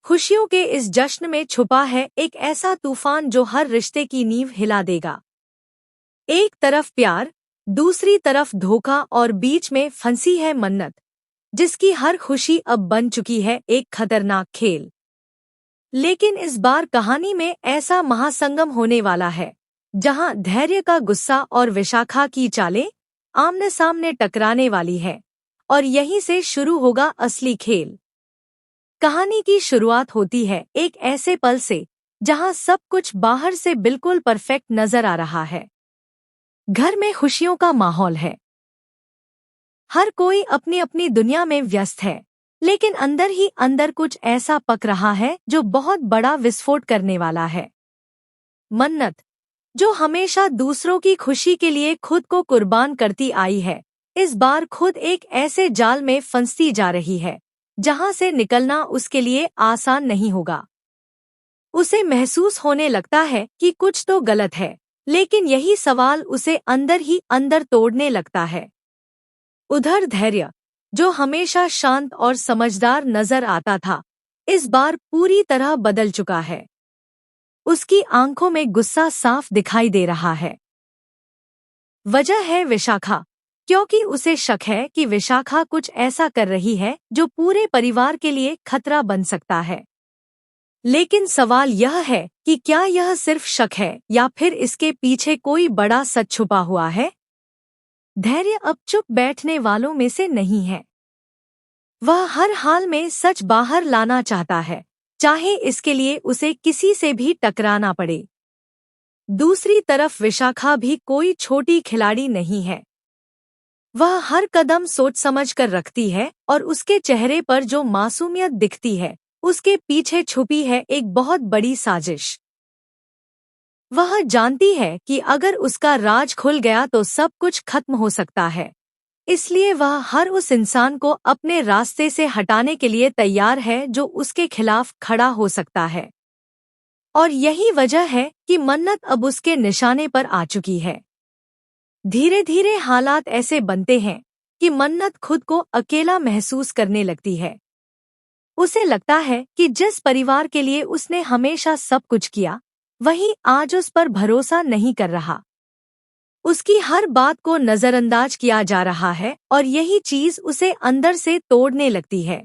खुशियों के इस जश्न में छुपा है एक ऐसा तूफान जो हर रिश्ते की नींव हिला देगा। एक तरफ प्यार, दूसरी तरफ धोखा और बीच में फंसी है मन्नत, जिसकी हर खुशी अब बन चुकी है एक खतरनाक खेल। लेकिन इस बार कहानी में ऐसा महासंगम होने वाला है, जहां धैर्य का गुस्सा और विशाखा की चालें आमने सामने टकराने वाली है, और यहीं से शुरू होगा असली खेल। कहानी की शुरुआत होती है एक ऐसे पल से जहां सब कुछ बाहर से बिल्कुल परफेक्ट नजर आ रहा है। घर में खुशियों का माहौल है, हर कोई अपनी अपनी दुनिया में व्यस्त है, लेकिन अंदर ही अंदर कुछ ऐसा पक रहा है जो बहुत बड़ा विस्फोट करने वाला है। मन्नत, जो हमेशा दूसरों की खुशी के लिए खुद को कुर्बान करती आई है, इस बार खुद एक ऐसे जाल में फंसती जा रही है जहां से निकलना उसके लिए आसान नहीं होगा। उसे महसूस होने लगता है कि कुछ तो गलत है, लेकिन यही सवाल उसे अंदर ही अंदर तोड़ने लगता है। उधर धैर्य, जो हमेशा शांत और समझदार नजर आता था, इस बार पूरी तरह बदल चुका है। उसकी आंखों में गुस्सा साफ दिखाई दे रहा है। वजह है विशाखा, क्योंकि उसे शक है कि विशाखा कुछ ऐसा कर रही है जो पूरे परिवार के लिए खतरा बन सकता है। लेकिन सवाल यह है कि क्या यह सिर्फ शक है या फिर इसके पीछे कोई बड़ा सच छुपा हुआ है। धैर्य अब चुप बैठने वालों में से नहीं है। वह हर हाल में सच बाहर लाना चाहता है, चाहे इसके लिए उसे किसी से भी टकराना पड़े। दूसरी तरफ विशाखा भी कोई छोटी खिलाड़ी नहीं है। वह हर कदम सोच समझ कर रखती है, और उसके चेहरे पर जो मासूमियत दिखती है, उसके पीछे छुपी है एक बहुत बड़ी साजिश। वह जानती है कि अगर उसका राज खुल गया तो सब कुछ खत्म हो सकता है, इसलिए वह हर उस इंसान को अपने रास्ते से हटाने के लिए तैयार है जो उसके खिलाफ खड़ा हो सकता है। और यही वजह है कि मन्नत अब उसके निशाने पर आ चुकी है। धीरे धीरे हालात ऐसे बनते हैं कि मन्नत खुद को अकेला महसूस करने लगती है। उसे लगता है कि जिस परिवार के लिए उसने हमेशा सब कुछ किया, वही आज उस पर भरोसा नहीं कर रहा। उसकी हर बात को नजरअंदाज किया जा रहा है, और यही चीज उसे अंदर से तोड़ने लगती है।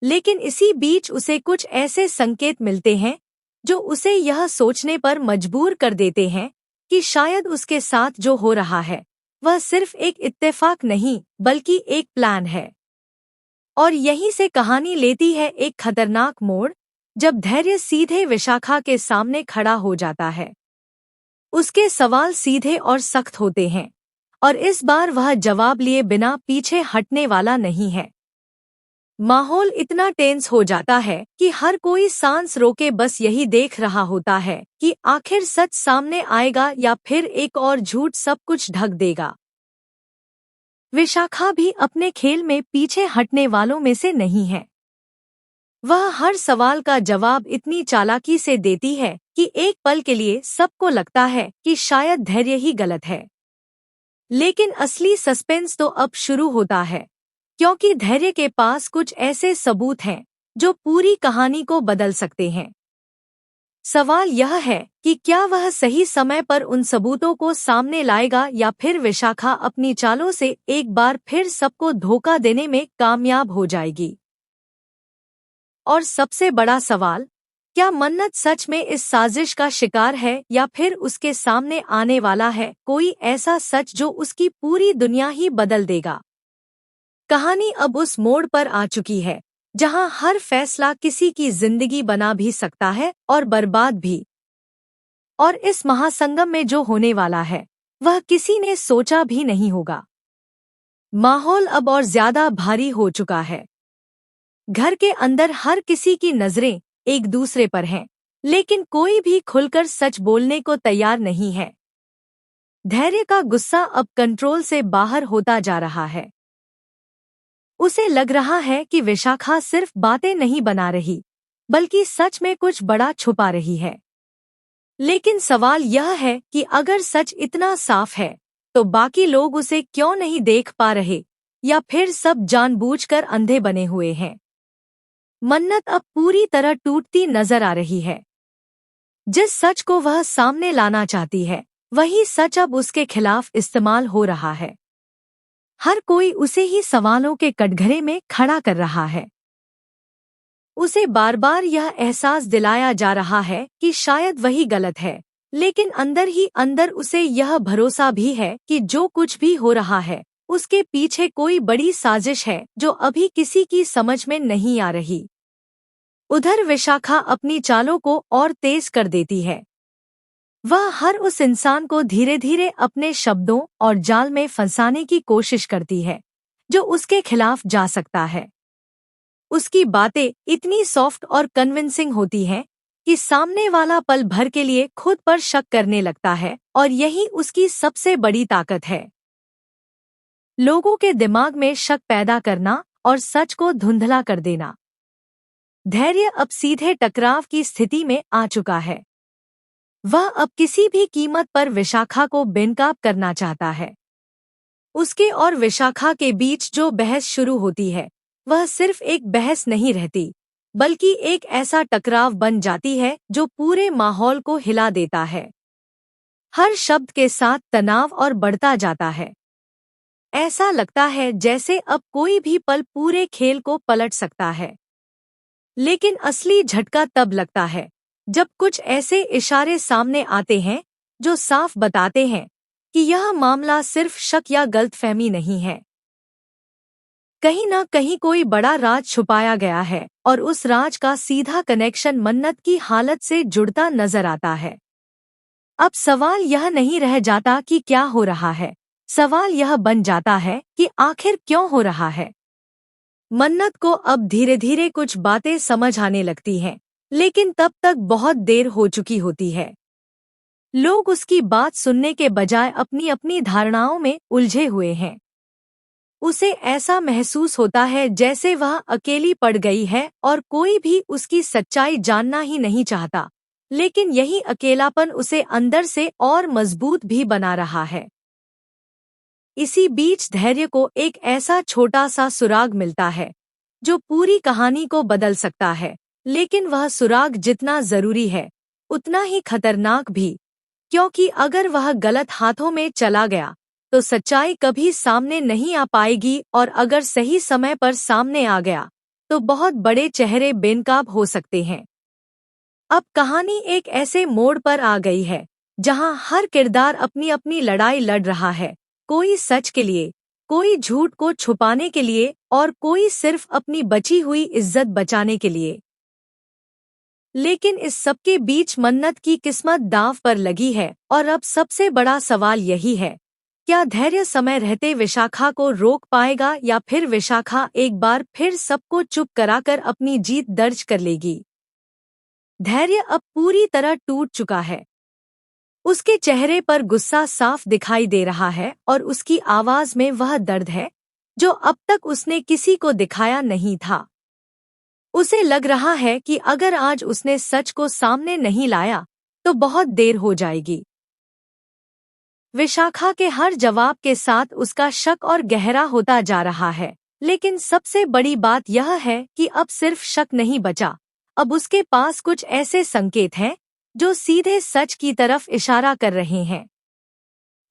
लेकिन इसी बीच उसे कुछ ऐसे संकेत मिलते हैं जो उसे यह सोचने पर मजबूर कर देते हैं कि शायद उसके साथ जो हो रहा है वह सिर्फ एक इत्तेफाक नहीं बल्कि एक प्लान है। और यहीं से कहानी लेती है एक खतरनाक मोड़, जब धैर्य सीधे विशाखा के सामने खड़ा हो जाता है। उसके सवाल सीधे और सख्त होते हैं, और इस बार वह जवाब लिए बिना पीछे हटने वाला नहीं है। माहौल इतना टेंस हो जाता है कि हर कोई सांस रोके बस यही देख रहा होता है कि आखिर सच सामने आएगा या फिर एक और झूठ सब कुछ ढक देगा। विशाखा भी अपने खेल में पीछे हटने वालों में से नहीं है। वह हर सवाल का जवाब इतनी चालाकी से देती है कि एक पल के लिए सबको लगता है कि शायद धैर्य ही गलत है। लेकिन असली सस्पेंस तो अब शुरू होता है, क्योंकि धैर्य के पास कुछ ऐसे सबूत हैं जो पूरी कहानी को बदल सकते हैं। सवाल यह है कि क्या वह सही समय पर उन सबूतों को सामने लाएगा या फिर विशाखा अपनी चालों से एक बार फिर सबको धोखा देने में कामयाब हो जाएगी। और सबसे बड़ा सवाल, क्या मन्नत सच में इस साजिश का शिकार है या फिर उसके सामने आने वाला है कोई ऐसा सच जो उसकी पूरी दुनिया ही बदल देगा। कहानी अब उस मोड़ पर आ चुकी है जहां हर फैसला किसी की जिंदगी बना भी सकता है और बर्बाद भी। और इस महासंगम में जो होने वाला है वह किसी ने सोचा भी नहीं होगा। माहौल अब और ज्यादा भारी हो चुका है। घर के अंदर हर किसी की नजरें एक दूसरे पर हैं, लेकिन कोई भी खुलकर सच बोलने को तैयार नहीं है। धैर्य का गुस्सा अब कंट्रोल से बाहर होता जा रहा है। उसे लग रहा है कि विशाखा सिर्फ बातें नहीं बना रही, बल्कि सच में कुछ बड़ा छुपा रही है। लेकिन सवाल यह है कि अगर सच इतना साफ है, तो बाकी लोग उसे क्यों नहीं देख पा रहे, या फिर सब जानबूझकर अंधे बने हुए हैं। मन्नत अब पूरी तरह टूटती नजर आ रही है। जिस सच को वह सामने लाना चाहती है, वही सच अब उसके खिलाफ इस्तेमाल हो रहा है। हर कोई उसे ही सवालों के कटघरे में खड़ा कर रहा है। उसे बार बार यह एहसास दिलाया जा रहा है कि शायद वही गलत है, लेकिन अंदर ही अंदर उसे यह भरोसा भी है कि जो कुछ भी हो रहा है, उसके पीछे कोई बड़ी साजिश है जो अभी किसी की समझ में नहीं आ रही। उधर विशाखा अपनी चालों को और तेज कर देती है। वह हर उस इंसान को धीरे धीरे अपने शब्दों और जाल में फंसाने की कोशिश करती है जो उसके खिलाफ जा सकता है। उसकी बातें इतनी सॉफ्ट और कन्विंसिंग होती हैं कि सामने वाला पल भर के लिए खुद पर शक करने लगता है, और यही उसकी सबसे बड़ी ताकत है। लोगों के दिमाग में शक पैदा करना और सच को धुंधला कर देना। धैर्य अब सीधे टकराव की स्थिति में आ चुका है। वह अब किसी भी कीमत पर विशाखा को बेनकाब करना चाहता है। उसके और विशाखा के बीच जो बहस शुरू होती है, वह सिर्फ एक बहस नहीं रहती, बल्कि एक ऐसा टकराव बन जाती है जो पूरे माहौल को हिला देता है। हर शब्द के साथ तनाव और बढ़ता जाता है। ऐसा लगता है जैसे अब कोई भी पल पूरे खेल को पलट सकता है। लेकिन असली झटका तब लगता है जब कुछ ऐसे इशारे सामने आते हैं जो साफ बताते हैं कि यह मामला सिर्फ शक या गलतफहमी नहीं है। कहीं न कहीं कोई बड़ा राज छुपाया गया है, और उस राज का सीधा कनेक्शन मन्नत की हालत से जुड़ता नजर आता है। अब सवाल यह नहीं रह जाता कि क्या हो रहा है, सवाल यह बन जाता है कि आखिर क्यों हो रहा है। मन्नत को अब धीरे धीरे कुछ बातें समझ आने लगती हैं, लेकिन तब तक बहुत देर हो चुकी होती है। लोग उसकी बात सुनने के बजाय अपनी अपनी धारणाओं में उलझे हुए हैं। उसे ऐसा महसूस होता है जैसे वह अकेली पड़ गई है और कोई भी उसकी सच्चाई जानना ही नहीं चाहता, लेकिन यही अकेलापन उसे अंदर से और मजबूत भी बना रहा है। इसी बीच धैर्य को एक ऐसा छोटा सा सुराग मिलता है जो पूरी कहानी को बदल सकता है, लेकिन वह सुराग जितना जरूरी है उतना ही खतरनाक भी, क्योंकि अगर वह गलत हाथों में चला गया तो सच्चाई कभी सामने नहीं आ पाएगी, और अगर सही समय पर सामने आ गया तो बहुत बड़े चेहरे बेनकाब हो सकते हैं। अब कहानी एक ऐसे मोड़ पर आ गई है जहां हर किरदार अपनी अपनी लड़ाई लड़ रहा है, कोई सच के लिए, कोई झूठ को छुपाने के लिए, और कोई सिर्फ अपनी बची हुई इज्जत बचाने के लिए। लेकिन इस सबके बीच मन्नत की किस्मत दांव पर लगी है, और अब सबसे बड़ा सवाल यही है, क्या धैर्य समय रहते विशाखा को रोक पाएगा, या फिर विशाखा एक बार फिर सबको चुप कराकर अपनी जीत दर्ज कर लेगी। धैर्य अब पूरी तरह टूट चुका है। उसके चेहरे पर गुस्सा साफ दिखाई दे रहा है, और उसकी आवाज में वह दर्द है जो अब तक उसने किसी को दिखाया नहीं था। उसे लग रहा है कि अगर आज उसने सच को सामने नहीं लाया तो बहुत देर हो जाएगी। विशाखा के हर जवाब के साथ उसका शक और गहरा होता जा रहा है, लेकिन सबसे बड़ी बात यह है कि अब सिर्फ शक नहीं बचा, अब उसके पास कुछ ऐसे संकेत हैं जो सीधे सच की तरफ इशारा कर रहे हैं।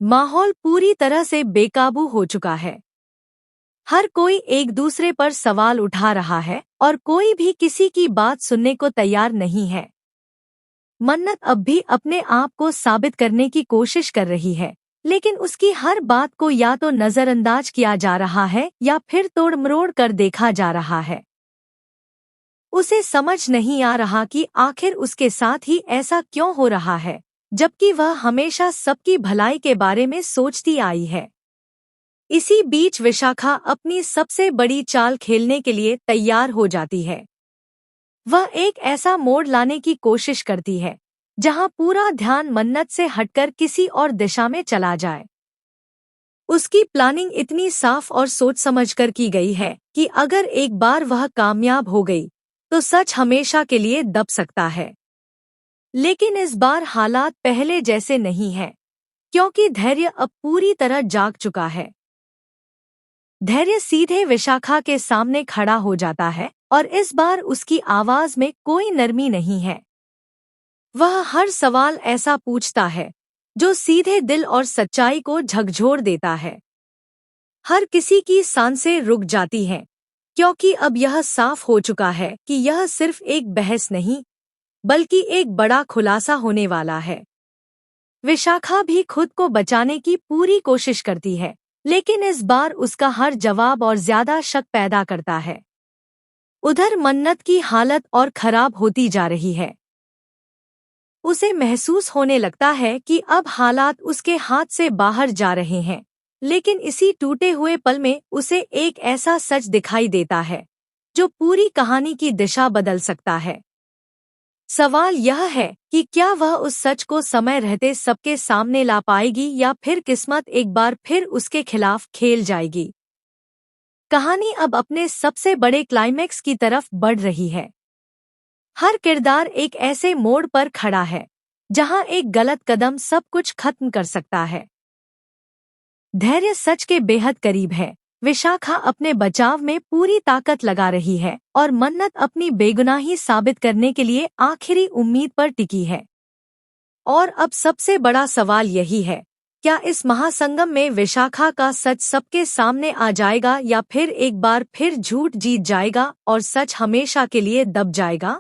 माहौल पूरी तरह से बेकाबू हो चुका है। हर कोई एक दूसरे पर सवाल उठा रहा है, और कोई भी किसी की बात सुनने को तैयार नहीं है। मन्नत अब भी अपने आप को साबित करने की कोशिश कर रही है, लेकिन उसकी हर बात को या तो नजरअंदाज किया जा रहा है या फिर तोड़ मरोड़ कर देखा जा रहा है। उसे समझ नहीं आ रहा कि आखिर उसके साथ ही ऐसा क्यों हो रहा है, जबकि वह हमेशा सबकी भलाई के बारे में सोचती आई है। इसी बीच विशाखा अपनी सबसे बड़ी चाल खेलने के लिए तैयार हो जाती है। वह एक ऐसा मोड़ लाने की कोशिश करती है जहां पूरा ध्यान मन्नत से हटकर किसी और दिशा में चला जाए। उसकी प्लानिंग इतनी साफ और सोच समझकर की गई है कि अगर एक बार वह कामयाब हो गई तो सच हमेशा के लिए दब सकता है। लेकिन इस बार हालात पहले जैसे नहीं है, क्योंकि धैर्य अब पूरी तरह जाग चुका है। धैर्य सीधे विशाखा के सामने खड़ा हो जाता है और इस बार उसकी आवाज में कोई नरमी नहीं है। वह हर सवाल ऐसा पूछता है जो सीधे दिल और सच्चाई को झकझोर देता है। हर किसी की सांसें रुक जाती हैं, क्योंकि अब यह साफ हो चुका है कि यह सिर्फ एक बहस नहीं, बल्कि एक बड़ा खुलासा होने वाला है। विशाखा भी खुद को बचाने की पूरी कोशिश करती है, लेकिन इस बार उसका हर जवाब और ज्यादा शक पैदा करता है। उधर मन्नत की हालत और खराब होती जा रही है। उसे महसूस होने लगता है कि अब हालात उसके हाथ से बाहर जा रहे हैं, लेकिन इसी टूटे हुए पल में उसे एक ऐसा सच दिखाई देता है जो पूरी कहानी की दिशा बदल सकता है। सवाल यह है कि क्या वह उस सच को समय रहते सबके सामने ला पाएगी या फिर किस्मत एक बार फिर उसके खिलाफ खेल जाएगी। कहानी अब अपने सबसे बड़े क्लाइमैक्स की तरफ बढ़ रही है। हर किरदार एक ऐसे मोड़ पर खड़ा है जहां एक गलत कदम सब कुछ खत्म कर सकता है। धैर्य सच के बेहद करीब है। विशाखा अपने बचाव में पूरी ताकत लगा रही है और मन्नत अपनी बेगुनाही साबित करने के लिए आखिरी उम्मीद पर टिकी है। और अब सबसे बड़ा सवाल यही है, क्या इस महासंगम में विशाखा का सच सबके सामने आ जाएगा या फिर एक बार फिर झूठ जीत जाएगा और सच हमेशा के लिए दब जाएगा।